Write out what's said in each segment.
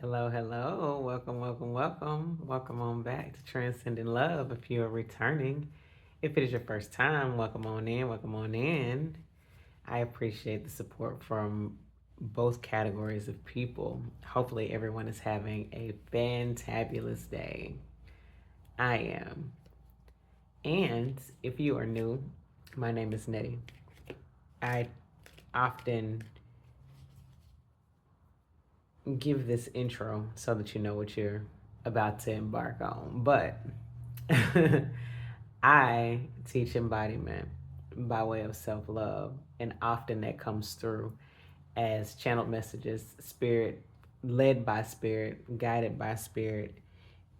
Hello, hello. Welcome, welcome, welcome. Welcome on back to Transcending Love. If you are returning, if it is your first time, welcome on in, welcome on in. I appreciate the support from both categories of people. Hopefully, everyone is having a fantabulous day. I am. And if you are new, my name is Nettie. I often give this intro so that you know what you're about to embark on. But I teach embodiment by way of self love, and often that comes through as channeled messages, spirit, led by spirit, guided by spirit,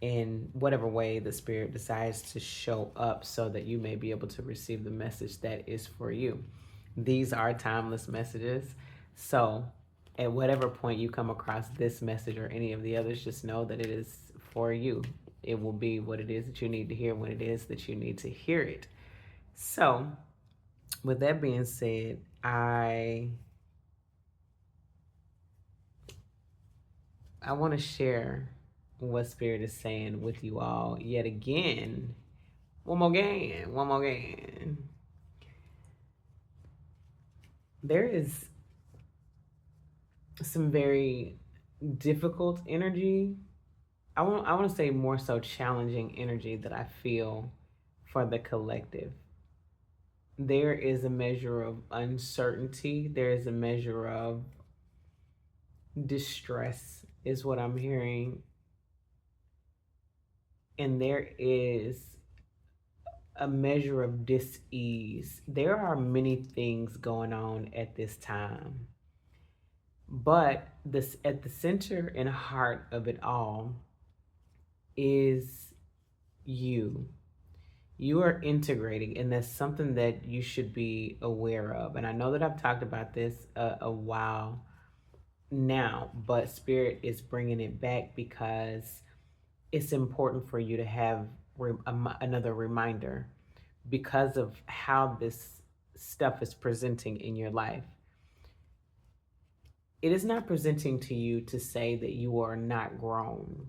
in whatever way the spirit decides to show up so that you may be able to receive the message that is for you. These are timeless messages. So, at whatever point you come across this message or any of the others, just know that it is for you. It will be what it is that you need to hear when it is that you need to hear it. So, with that being said, I want to share what Spirit is saying with you all yet again. One more again, one more again. There is some very difficult energy. I want to say more so challenging energy that I feel for the collective. There is a measure of uncertainty. There is a measure of distress, is what I'm hearing. And there is a measure of dis-ease. There are many things going on at this time. But this at the center and heart of it all is you. You are integrating, and that's something that you should be aware of. And I know that I've talked about this a while now, but Spirit is bringing it back because it's important for you to have another reminder because of how this stuff is presenting in your life. It is not presenting to you to say that you are not grown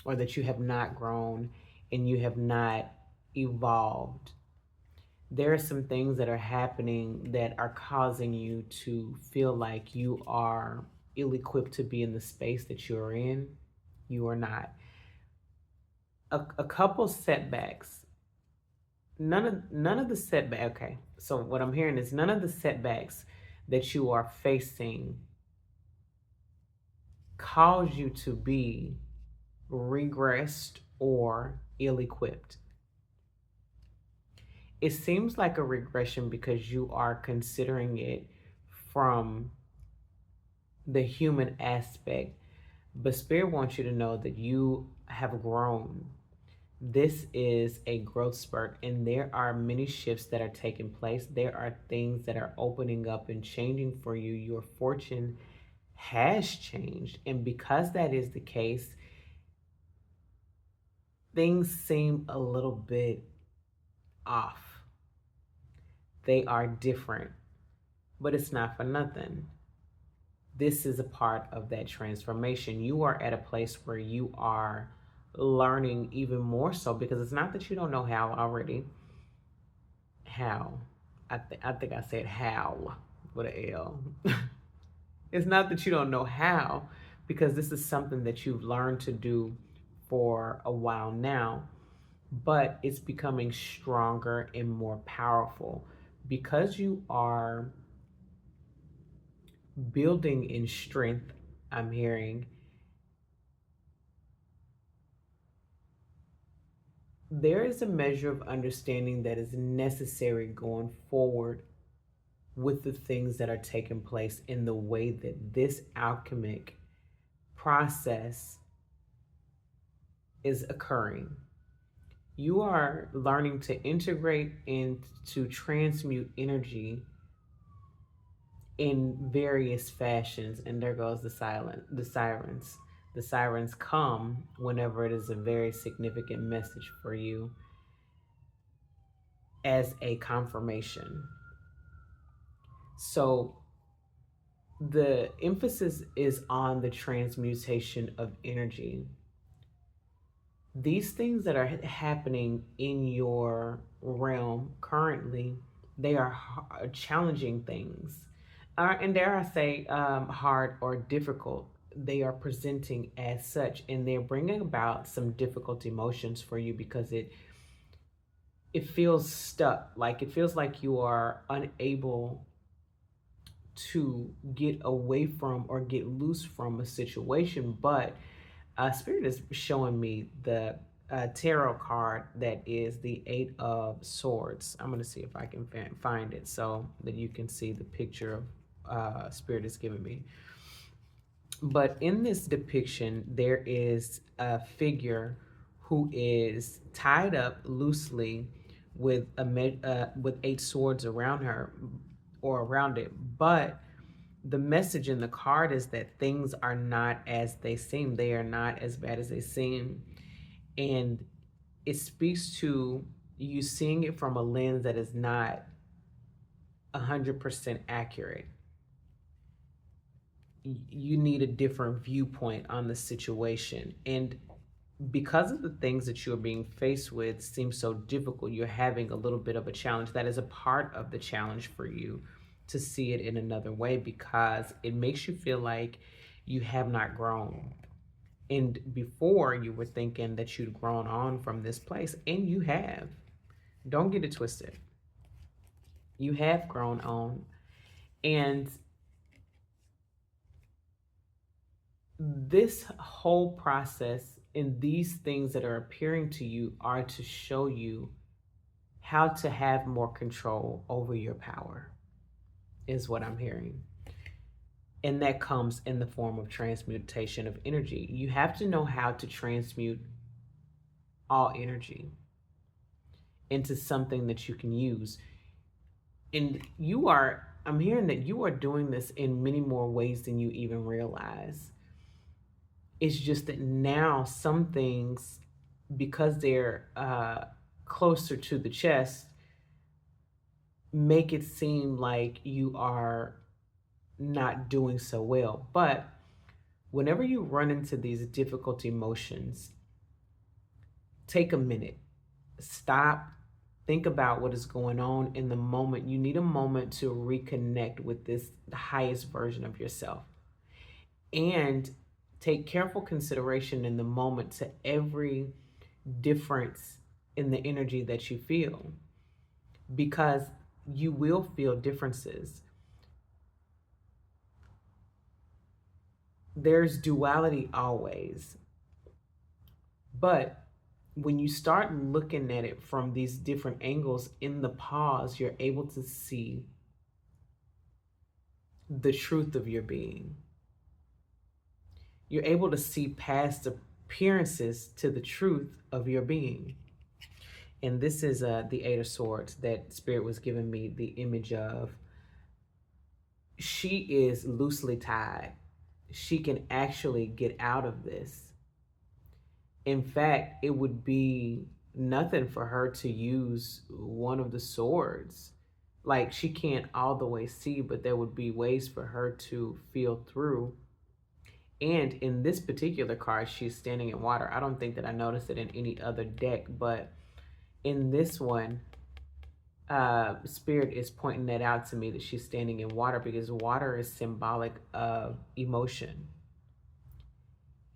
or that you have not grown and you have not evolved. There are some things that are happening that are causing you to feel like you are ill equipped to be in the space that you're in. You are not. A couple setbacks. None of the setback. Okay, so what I'm hearing is none of the setbacks that you are facing cause you to be regressed or ill equipped. It seems like a regression because you are considering it from the human aspect, but Spirit wants you to know that you have grown. This is a growth spurt, and there are many shifts that are taking place. There are things that are opening up and changing for you. Your fortune has changed, and because that is the case, things seem a little bit off. They are different, but it's not for nothing. This is a part of that transformation. You are at a place where you are learning even more so, because it's not that you don't know how already. How? I think I said how with an L. It's not that you don't know how, because this is something that you've learned to do for a while now, but it's becoming stronger and more powerful because you are building in strength. I'm hearing there is a measure of understanding that is necessary going forward with the things that are taking place in the way that this alchemic process is occurring. You are learning to integrate and to transmute energy in various fashions, and there goes the sirens. The sirens come whenever it is a very significant message for you as a confirmation. So The emphasis is on the transmutation of energy. These things that are happening in your realm currently, they are challenging things, and dare I say, hard or difficult. They are presenting as such, and they're bringing about some difficult emotions for you because it feels stuck. Like it feels like you are unable to get away from or get loose from a situation. But Spirit is showing me the tarot card that is the Eight of Swords. I'm going to see if I can find it so that you can see the picture of Spirit is giving me. But in this depiction, there is a figure who is tied up loosely with with eight swords around her or around it. But the message in the card is that things are not as they seem. They are not as bad as they seem. And it speaks to you seeing it from a lens that is not 100% accurate. You need a different viewpoint on the situation. And because of the things that you're being faced with seem so difficult, you're having a little bit of a challenge. That is a part of the challenge for you to see it in another way because it makes you feel like you have not grown. And before you were thinking that you'd grown on from this place, and you have. Don't get it twisted. You have grown on. And this whole process and these things that are appearing to you are to show you how to have more control over your power, is what I'm hearing. And that comes in the form of transmutation of energy. You have to know how to transmute all energy into something that you can use. And I'm hearing that you are doing this in many more ways than you even realize. It's just that now some things, because they're closer to the chest, make it seem like you are not doing so well. But whenever you run into these difficult emotions, take a minute, stop, think about what is going on in the moment. You need a moment to reconnect with this the highest version of yourself. And take careful consideration in the moment to every difference in the energy that you feel, because you will feel differences. There's duality always, but when you start looking at it from these different angles in the pause, you're able to see the truth of your being. You're able to see past appearances to the truth of your being. And this is the Eight of Swords that Spirit was giving me the image of. She is loosely tied. She can actually get out of this. In fact, it would be nothing for her to use one of the swords. Like she can't all the way see, but there would be ways for her to feel through. And in this particular card, she's standing in water. I don't think that I noticed it in any other deck, but in this one, Spirit is pointing that out to me that she's standing in water because water is symbolic of emotion.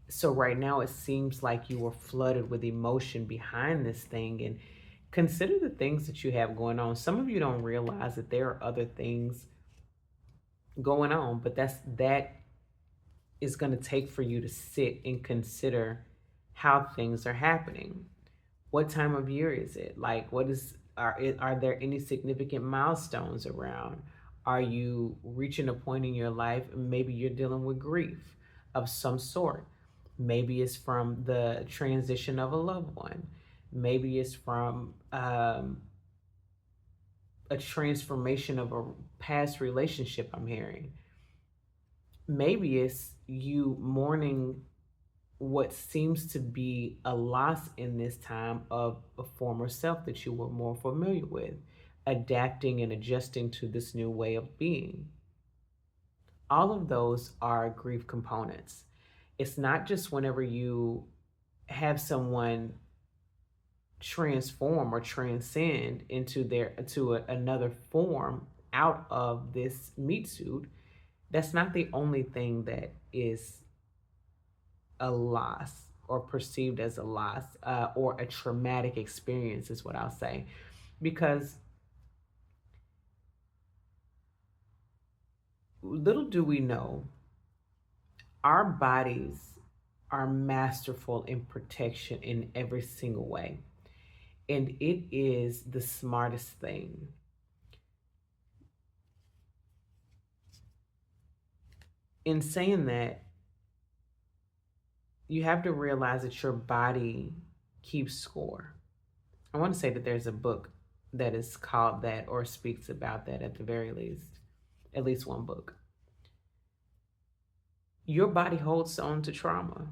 So right now it seems like you were flooded with emotion behind this thing, and consider the things that you have going on. Some of you don't realize that there are other things going on, but that is going to take for you to sit and consider how things are happening. What time of year is it? Like, are there any significant milestones around? Are you reaching a point in your life? Maybe you're dealing with grief of some sort. Maybe it's from the transition of a loved one. Maybe it's from a transformation of a past relationship, I'm hearing. Maybe it's you mourning what seems to be a loss in this time of a former self that you were more familiar with, adapting and adjusting to this new way of being. All of those are grief components. It's not just whenever you have someone transform or transcend into another form out of this meat suit. That's not the only thing that is a loss or perceived as a loss, or a traumatic experience, is what I'll say. Because little do we know, our bodies are masterful in protection in every single way. And it is the smartest thing. In saying that, you have to realize that your body keeps score. I want to say that there's a book that is called that or speaks about that at the very least, at least one book. Your body holds on to trauma.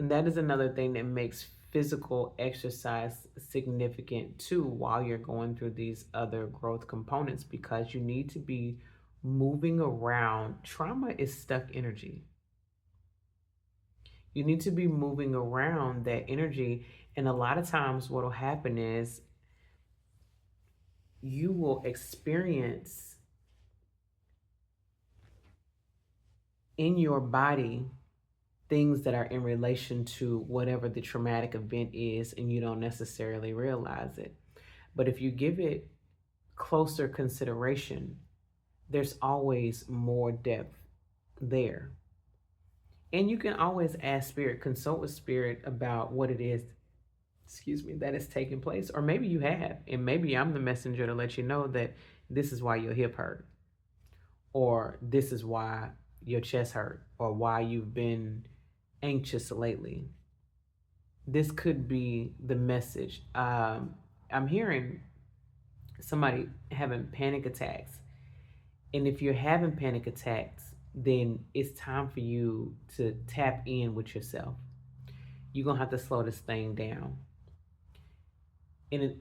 And that is another thing that makes physical exercise significant too while you're going through these other growth components, because you need to be moving around. Trauma is stuck energy. You need to be moving around that energy. And a lot of times, what will happen is you will experience in your body things that are in relation to whatever the traumatic event is, and you don't necessarily realize it. But if you give it closer consideration, there's always more depth there. And you can always ask spirit, consult with spirit about what it is, excuse me, that is taking place. Or maybe you have, and maybe I'm the messenger to let you know that this is why your hip hurt, or this is why your chest hurt, or why you've been anxious lately. This could be the message. I'm hearing somebody having panic attacks. And if you're having panic attacks, then it's time for you to tap in with yourself. You're going to have to slow this thing down. And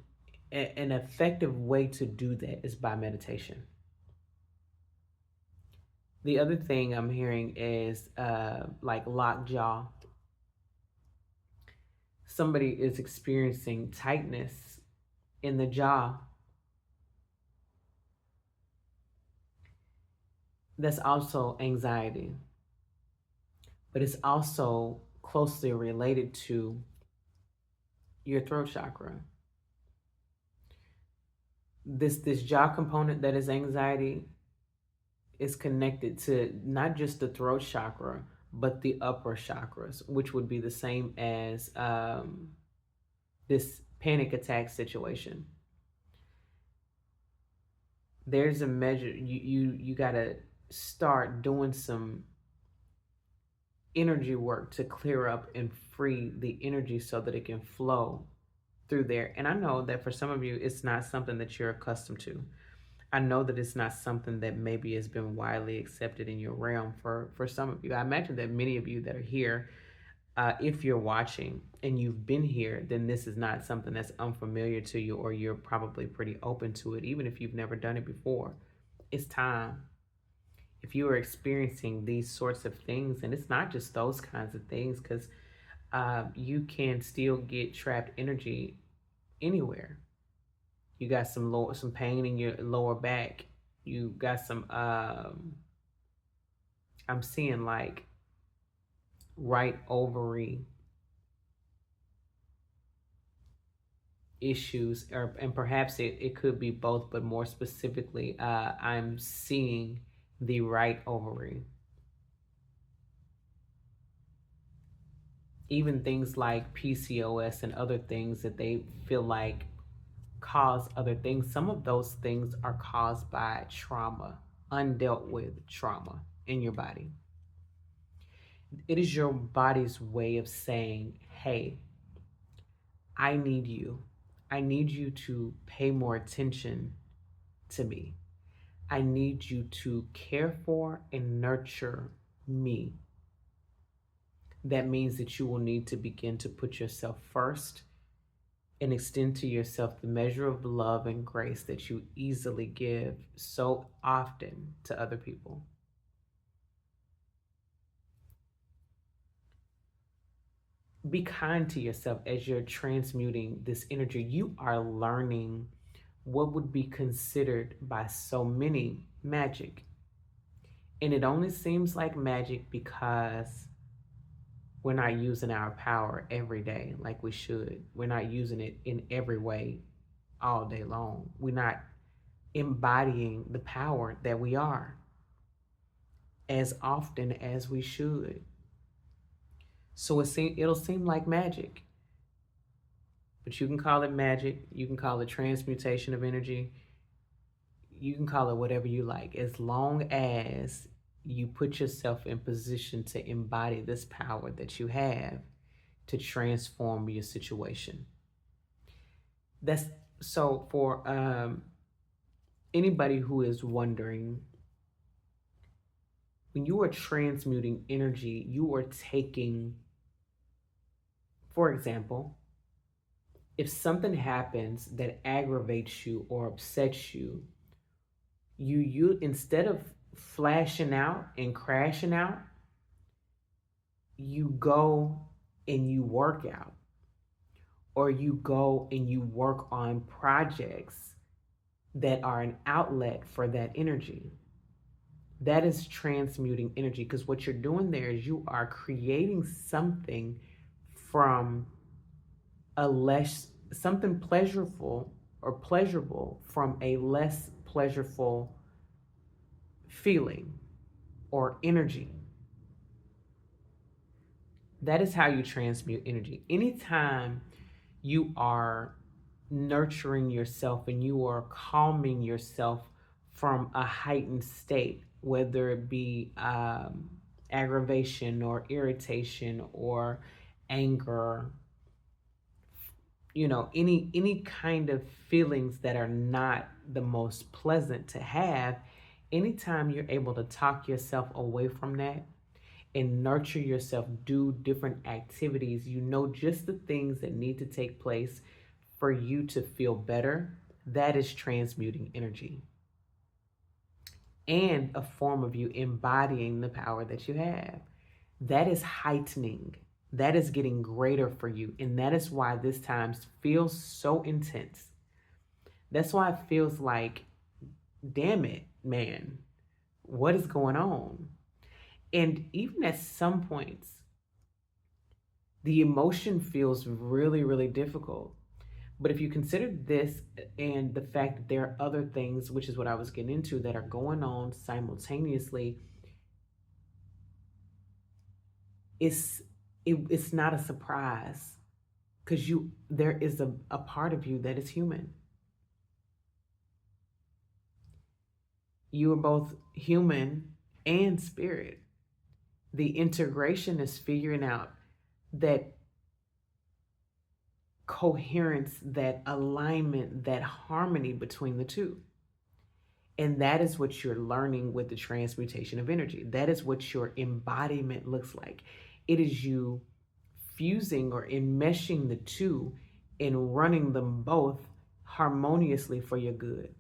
an effective way to do that is by meditation. The other thing I'm hearing is like lockjaw. Somebody is experiencing tightness in the jaw. That's also anxiety, but it's also closely related to your throat chakra. This jaw component that is anxiety is connected to not just the throat chakra, but the upper chakras, which would be the same as this panic attack situation. There's a measure you gotta start doing some energy work to clear up and free the energy so that it can flow through there. And I know that for some of you, it's not something that you're accustomed to. I know that it's not something that maybe has been widely accepted in your realm for some of you. I imagine that many of you that are here, if you're watching and you've been here, then this is not something that's unfamiliar to you, or you're probably pretty open to it, even if you've never done it before. It's time. If you are experiencing these sorts of things, and it's not just those kinds of things, because you can still get trapped energy anywhere. You got some pain in your lower back. You got some I'm seeing like right ovary issues, and perhaps it could be both, but more specifically, I'm seeing the right ovary. Even things like PCOS and other things that they feel like cause other things, some of those things are caused by trauma, undealt with trauma in your body. It is your body's way of saying, hey, I need you. I need you to pay more attention to me. I need you to care for and nurture me. That means that you will need to begin to put yourself first and extend to yourself the measure of love and grace that you easily give so often to other people. be kind to yourself as you're transmuting this energy. You are learning what would be considered by so many magic. And it only seems like magic because we're not using our power every day like we should. We're not using it in every way all day long. We're not embodying the power that we are as often as we should. So it'll seem like magic, but you can call it magic. You can call it transmutation of energy. You can call it whatever you like, as long as you put yourself in position to embody this power that you have to transform your situation. That's so for anybody who is wondering, when you are transmuting energy, you are taking, for example, if something happens that aggravates you or upsets you, you instead of flashing out and crashing out, you go and you work out, or you go and you work on projects that are an outlet for that energy. That is transmuting energy, because what you're doing there is you are creating something from a less, something pleasurable or pleasurable from a less pleasurable feeling or energy. That is how you transmute energy. Anytime you are nurturing yourself and you are calming yourself from a heightened state, whether it be aggravation or irritation or anger, any kind of feelings that are not the most pleasant to have, anytime you're able to talk yourself away from that and nurture yourself, do different activities, just the things that need to take place for you to feel better. That is transmuting energy and a form of you embodying the power that you have. That is heightening. That is getting greater for you. And that is why this time feels so intense. That's why it feels like, damn it, man, what is going on? And even at some points, the emotion feels really, really difficult. But if you consider this and the fact that there are other things, which is what I was getting into, that are going on simultaneously, it's not a surprise, because there is a part of you that is human. You are both human and spirit. The integration is figuring out that coherence, that alignment, that harmony between the two. And that is what you're learning with the transmutation of energy. That is what your embodiment looks like. It is you fusing or enmeshing the two and running them both harmoniously for your good.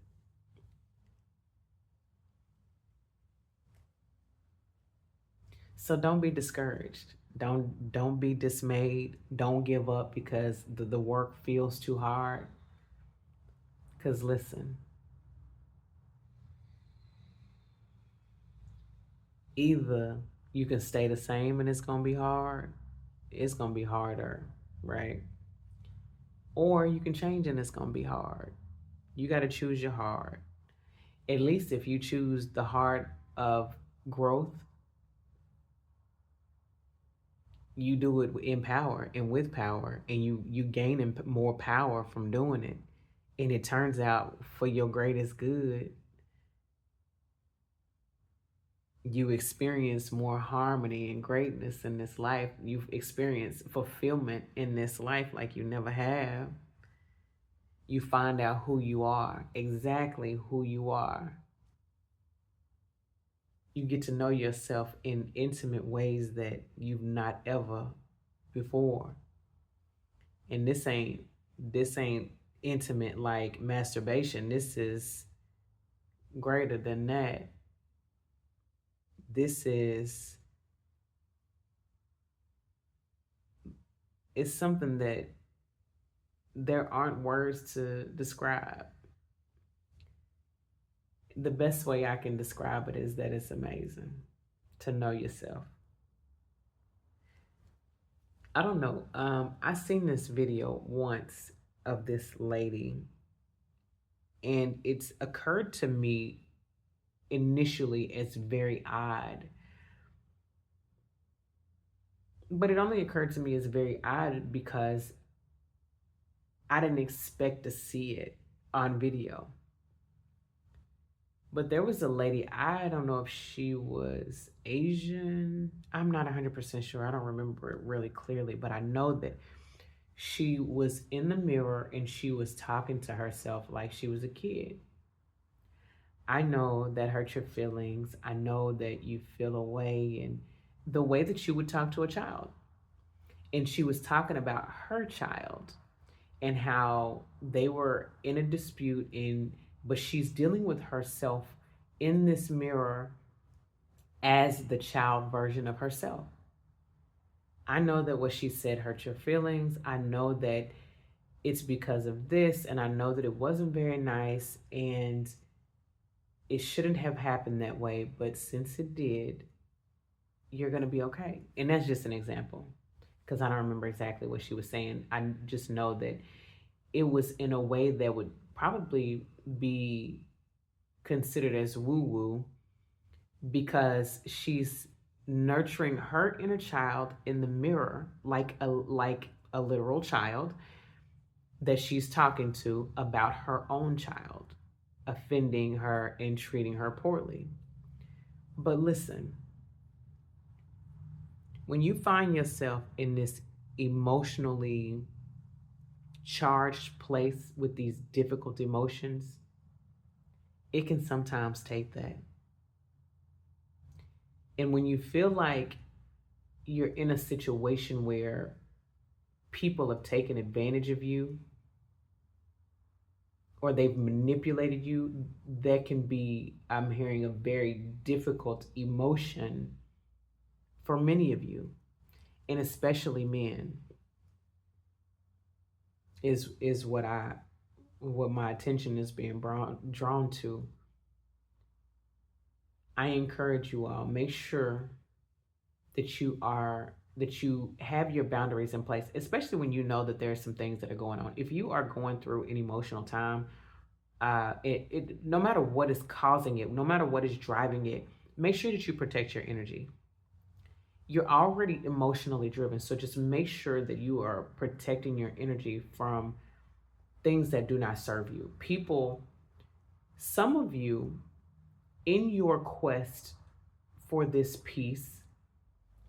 So don't be discouraged. Don't be dismayed. Don't give up because the work feels too hard. Because listen, either you can stay the same and it's going to be hard, it's going to be harder, right? Or you can change and it's going to be hard. You got to choose your hard. At least if you choose the heart of growth, you do it in power and with power, and you gain more power from doing it, and it turns out for your greatest good. You experience more harmony and greatness in this life. You've experienced fulfillment in this life like you never have. You find out who you are, exactly who you are. You get to know yourself in intimate ways that you've not ever before. And this ain't intimate like masturbation. This is greater than that. This is is something that there aren't words to describe. The best way I can describe it is that it's amazing to know yourself. I don't know. I seen this video once of this lady, and it's occurred to me initially as very odd. But it only occurred to me as very odd because I didn't expect to see it on video. But there was a lady, I don't know if she was Asian. I'm not 100% sure. I don't remember it really clearly, but I know that she was in the mirror and she was talking to herself like she was a kid. I know that hurt your feelings. I know that you feel away, and the way that you would talk to a child. And she was talking about her child and how they were in a dispute, but she's dealing with herself in this mirror as the child version of herself. I know that what she said hurt your feelings. I know that it's because of this, and I know that it wasn't very nice, and it shouldn't have happened that way, but since it did, you're going to be okay. And that's just an example because I don't remember exactly what she was saying. I just know that it was in a way that would probably be considered as woo woo because she's nurturing her inner child in the mirror like a literal child that she's talking to about her own child offending her and treating her poorly. But listen, when you find yourself in this emotionally charged place with these difficult emotions, it can sometimes take that. And when you feel like you're in a situation where people have taken advantage of you or they've manipulated you, that can be, I'm hearing, a very difficult emotion for many of you, and especially men, is what my attention is being drawn to. I encourage you all, make sure that you have your boundaries in place, especially when you know that there are some things that are going on. If you are going through an emotional time, no matter what is causing it, no matter what is driving it, make sure that you protect your energy. You're already emotionally driven, so just make sure that you are protecting your energy from things that do not serve you. People, some of you, in your quest for this peace,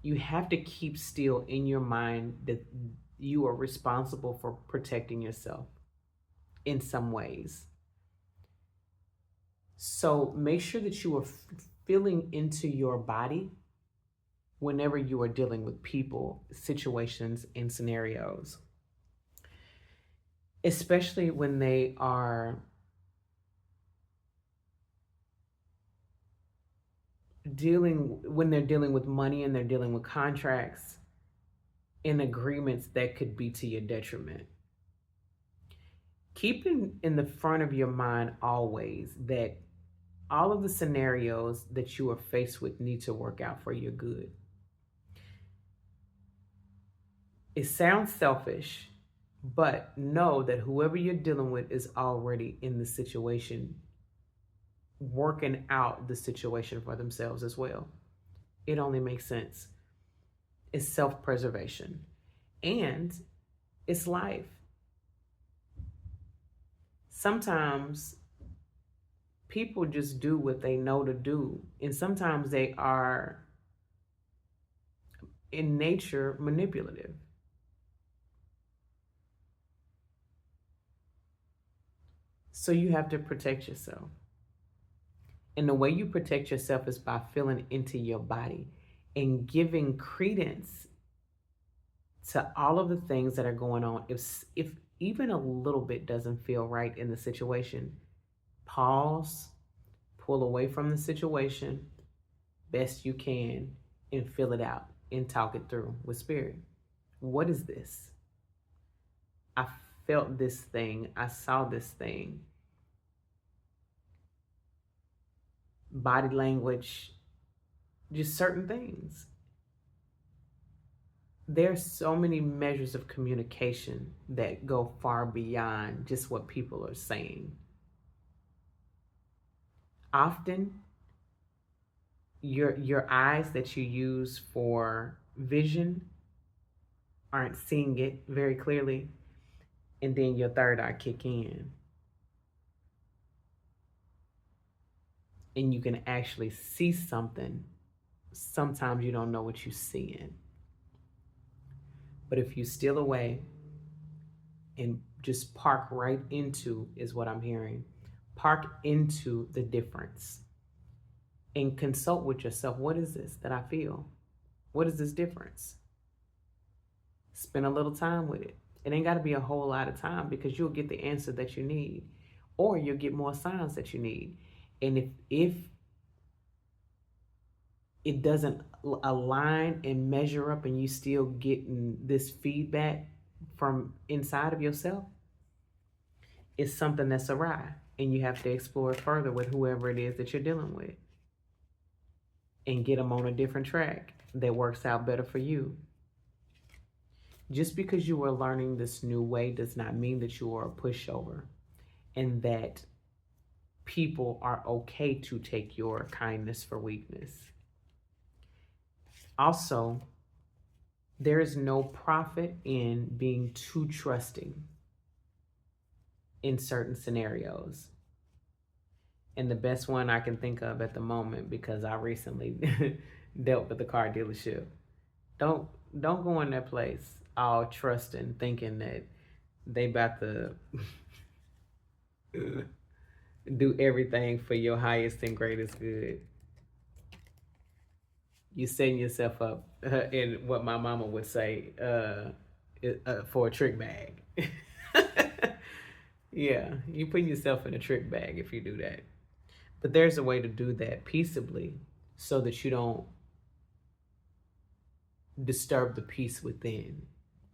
you have to keep still in your mind that you are responsible for protecting yourself in some ways. So make sure that you are feeling into your body whenever you are dealing with people, situations, and scenarios, especially when they are when they're dealing with money and they're dealing with contracts and agreements that could be to your detriment. Keep in the front of your mind always that all of the scenarios that you are faced with need to work out for your good. It sounds selfish, but know that whoever you're dealing with is already in the situation, working out the situation for themselves as well. It only makes sense. It's self-preservation, and it's life. Sometimes people just do what they know to do, and sometimes they are in nature manipulative. So you have to protect yourself. And the way you protect yourself is by feeling into your body and giving credence to all of the things that are going on. If even a little bit doesn't feel right in the situation, pause, pull away from the situation best you can, and fill it out and talk it through with spirit. What is this? I felt this thing, I saw this thing. Body language, just certain things. There's so many measures of communication that go far beyond just what people are saying. Often, your eyes that you use for vision aren't seeing it very clearly, and then your third eye kick in, and you can actually see something. Sometimes you don't know what you're seeing, but if you steal away and just park right into, is what I'm hearing, park into the difference and consult with yourself. What is this that I feel? What is this difference? Spend a little time with it. It ain't got to be a whole lot of time, because you'll get the answer that you need, or you'll get more signs that you need. And if it doesn't align and measure up, and you still getting this feedback from inside of yourself, it's something that's awry, and you have to explore it further with whoever it is that you're dealing with, and get them on a different track that works out better for you. Just because you are learning this new way does not mean that you are a pushover, and that people are okay to take your kindness for weakness. Also, there is no profit in being too trusting in certain scenarios. And the best one I can think of at the moment, because I recently dealt with the car dealership. Don't go in that place all trusting, thinking that they about to do everything for your highest and greatest good. You setting yourself up in what my mama would say, for a trick bag. Yeah, you putting yourself in a trick bag if you do that. But there's a way to do that peaceably, so that you don't disturb the peace within,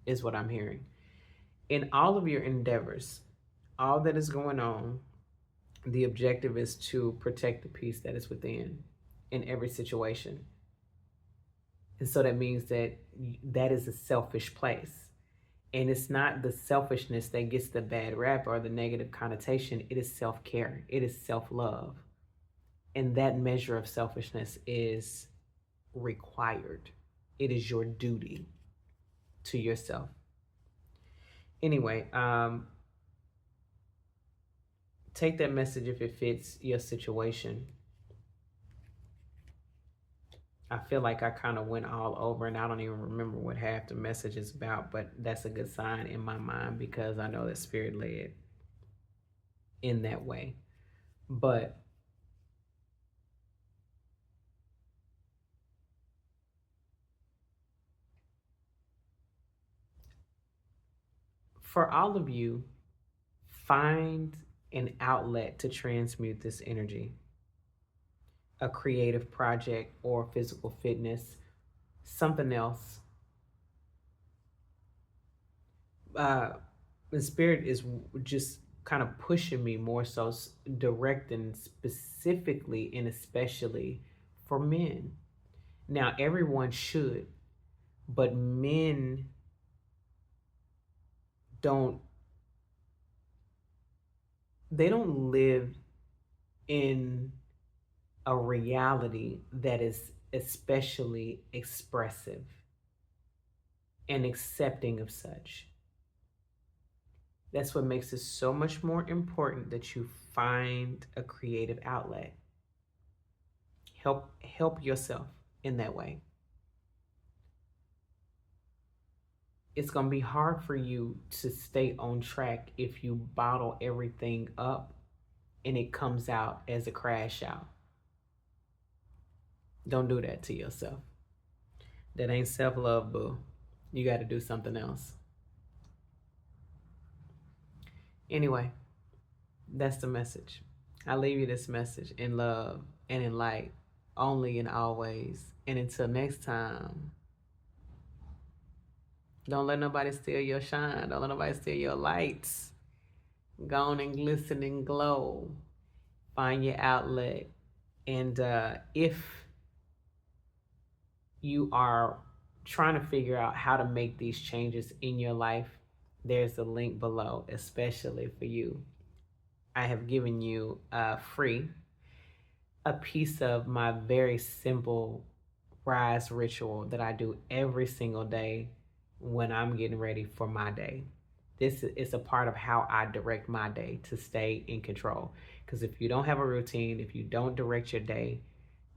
is what I'm hearing. In all of your endeavors, all that is going on, the objective is to protect the peace that is within in every situation. And so that means that that is a selfish place. And it's not the selfishness that gets the bad rap or the negative connotation. It is self-care. It is self-love. And that measure of selfishness is required. It is your duty to yourself. Anyway, take that message if it fits your situation. I feel like I kind of went all over, and I don't even remember what half the message is about, but that's a good sign in my mind, because I know that Spirit led in that way. But for all of you, find an outlet to transmute this energy. A creative project or physical fitness, something else. The Spirit is just kind of pushing me more so, directing specifically and especially for men. Now, everyone should, but men don't, they don't live in a reality that is especially expressive and accepting of such. That's what makes it so much more important that you find a creative outlet. Help yourself in that way. It's going to be hard for you to stay on track if you bottle everything up and it comes out as a crash out. Don't do that to yourself. That ain't self-love, boo. You got to do something else. Anyway, that's the message. I leave you this message in love and in light, only and always. And until next time, Don't let nobody steal your shine. Don't let nobody steal your lights. Go on and glisten and glow. Find your outlet. And if you are trying to figure out how to make these changes in your life, there's a link below, especially for you. I have given you free a piece of my very simple rise ritual that I do every single day when I'm getting ready for my day. This is a part of how I direct my day to stay in control. Because if you don't have a routine, if you don't direct your day,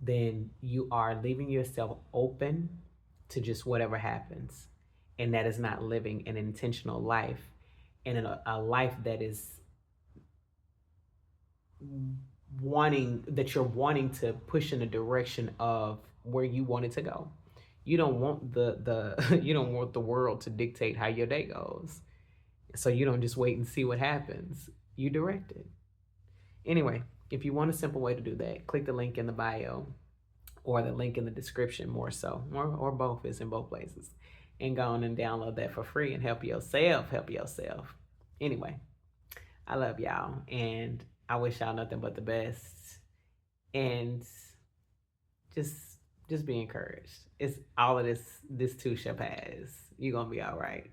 then you are leaving yourself open to just whatever happens. And that is not living an intentional life and a life that is you're wanting to push in the direction of where you want it to go. You don't want the you don't want the world to dictate how your day goes. So you don't just wait and see what happens. You direct it. Anyway, if you want a simple way to do that, click the link in the bio or the link in the description, more so, or both. Is in both places, and go on and download that for free and help yourself. Help yourself. Anyway, I love y'all, and I wish y'all nothing but the best. And just just be encouraged. It's all of this. This too shall pass. You're gonna be all right.